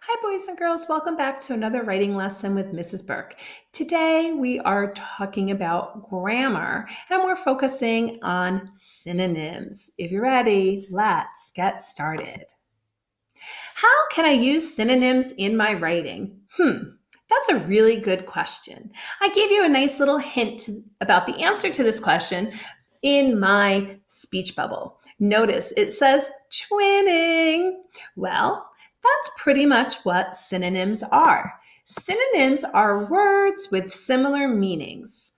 Hi, boys and girls. Welcome back to another writing lesson with Mrs. Burke. Today we are talking about grammar and we're focusing on synonyms. If you're ready, let's get started. How can I use synonyms in my writing? That's a really good question. I gave you a nice little hint about the answer to this question in my speech bubble. Notice it says twinning. Well, that's pretty much what synonyms are. Synonyms are words with similar meanings.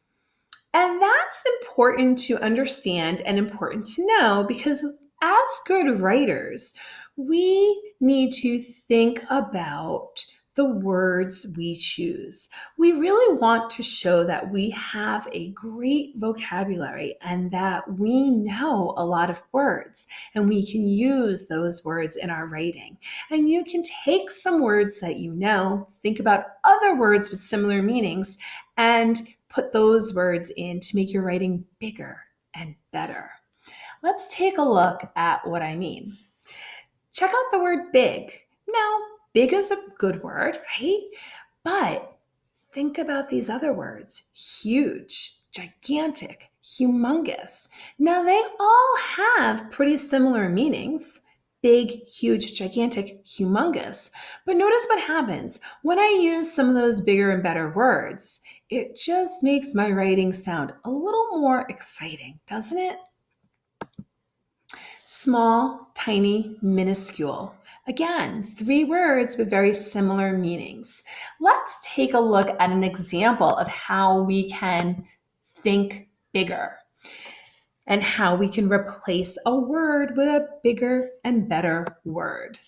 And that's important to understand and important to know because as good writers, we need to think about the words we choose. We really want to show that we have a great vocabulary and that we know a lot of words and we can use those words in our writing. And you can take some words that you know, think about other words with similar meanings, and put those words in to make your writing bigger and better. Let's take a look at what I mean. Check out the word big. Now, big is a good word, right? But think about these other words: huge, gigantic, humongous. Now, they all have pretty similar meanings: big, huge, gigantic, humongous. But notice what happens when I use some of those bigger and better words. It just makes my writing sound a little more exciting, doesn't it? Small, tiny, minuscule. Again, three words with very similar meanings. Let's take a look at an example of how we can think bigger and how we can replace a word with a bigger and better word.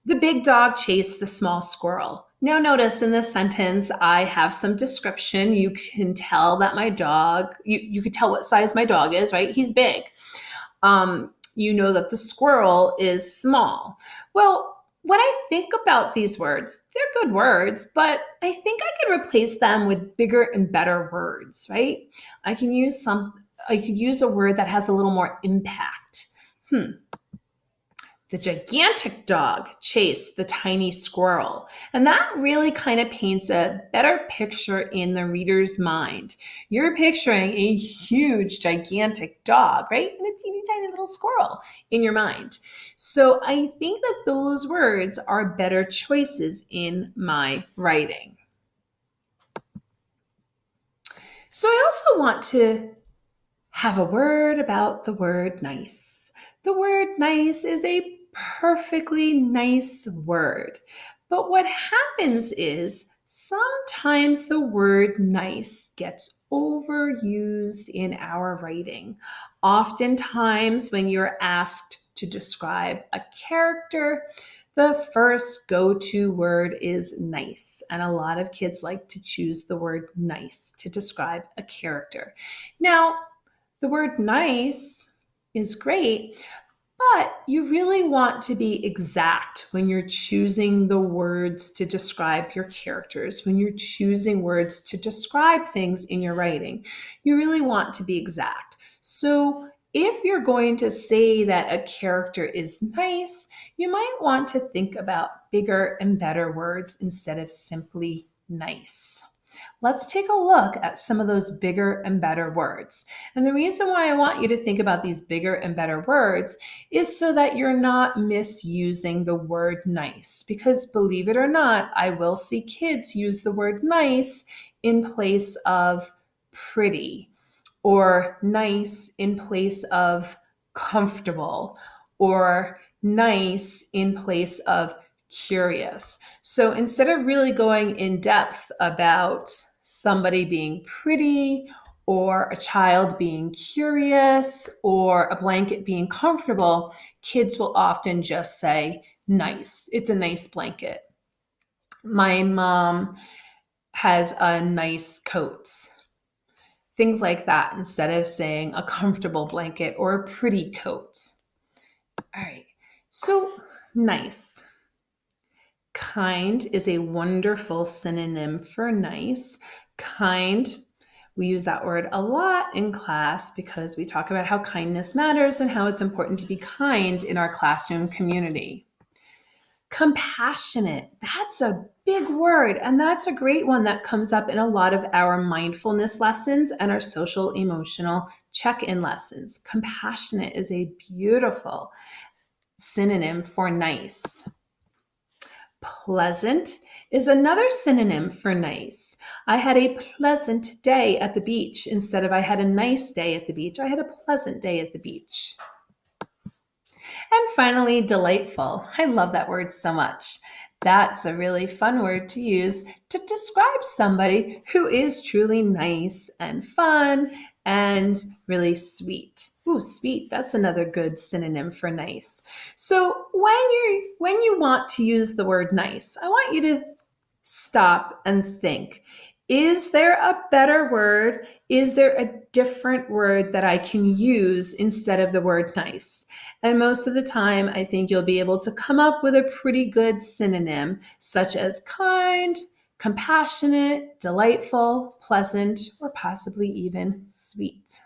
The big dog chased the small squirrel. Now notice in this sentence, I have some description. You can tell that my dog, you could tell what size my dog is, right? He's big. You know that the squirrel is small. Well, when I think about these words, they're good words, but I think I could replace them with bigger and better words, right? I could use a word that has a little more impact. The gigantic dog chased the tiny squirrel. And that really kind of paints a better picture in the reader's mind. You're picturing a huge, gigantic dog, right? And a teeny tiny little squirrel in your mind. So I think that those words are better choices in my writing. So I also want to have a word about the word nice. The word nice is a perfectly nice word. But what happens is sometimes the word nice gets overused in our writing. Oftentimes, when you're asked to describe a character, the first go-to word is nice. And a lot of kids like to choose the word nice to describe a character. Now, the word nice is great, but you really want to be exact when you're choosing the words to describe your characters, when you're choosing words to describe things in your writing. You really want to be exact. So if you're going to say that a character is nice, you might want to think about bigger and better words instead of simply nice. Let's take a look at some of those bigger and better words. And the reason why I want you to think about these bigger and better words is so that you're not misusing the word nice. Because believe it or not, I will see kids use the word nice in place of pretty, or nice in place of comfortable, or nice in place of curious. So instead of really going in depth about somebody being pretty or a child being curious or a blanket being comfortable, kids will often just say nice. It's a nice blanket. My mom has a nice coat. Things like that instead of saying a comfortable blanket or a pretty coat. All right. So nice. Kind is a wonderful synonym for nice. Kind, we use that word a lot in class because we talk about how kindness matters and how it's important to be kind in our classroom community. Compassionate. That's a big word, and that's a great one that comes up in a lot of our mindfulness lessons and our social emotional check-in lessons. Compassionate is a beautiful synonym for nice. Pleasant is another synonym for nice. I had a pleasant day at the beach instead of I had a nice day at the beach. I had a pleasant day at the beach. And finally, delightful. I love that word so much. That's a really fun word to use to describe somebody who is truly nice and fun and really sweet. Ooh, sweet. That's another good synonym for nice. So when you want to use the word nice, I want you to stop and think. Is there a better word? Is there a different word that I can use instead of the word nice? And most of the time, I think you'll be able to come up with a pretty good synonym, such as kind, compassionate, delightful, pleasant, or possibly even sweet.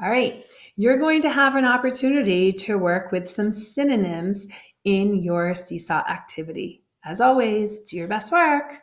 All right, you're going to have an opportunity to work with some synonyms in your seesaw activity. As always, do your best work.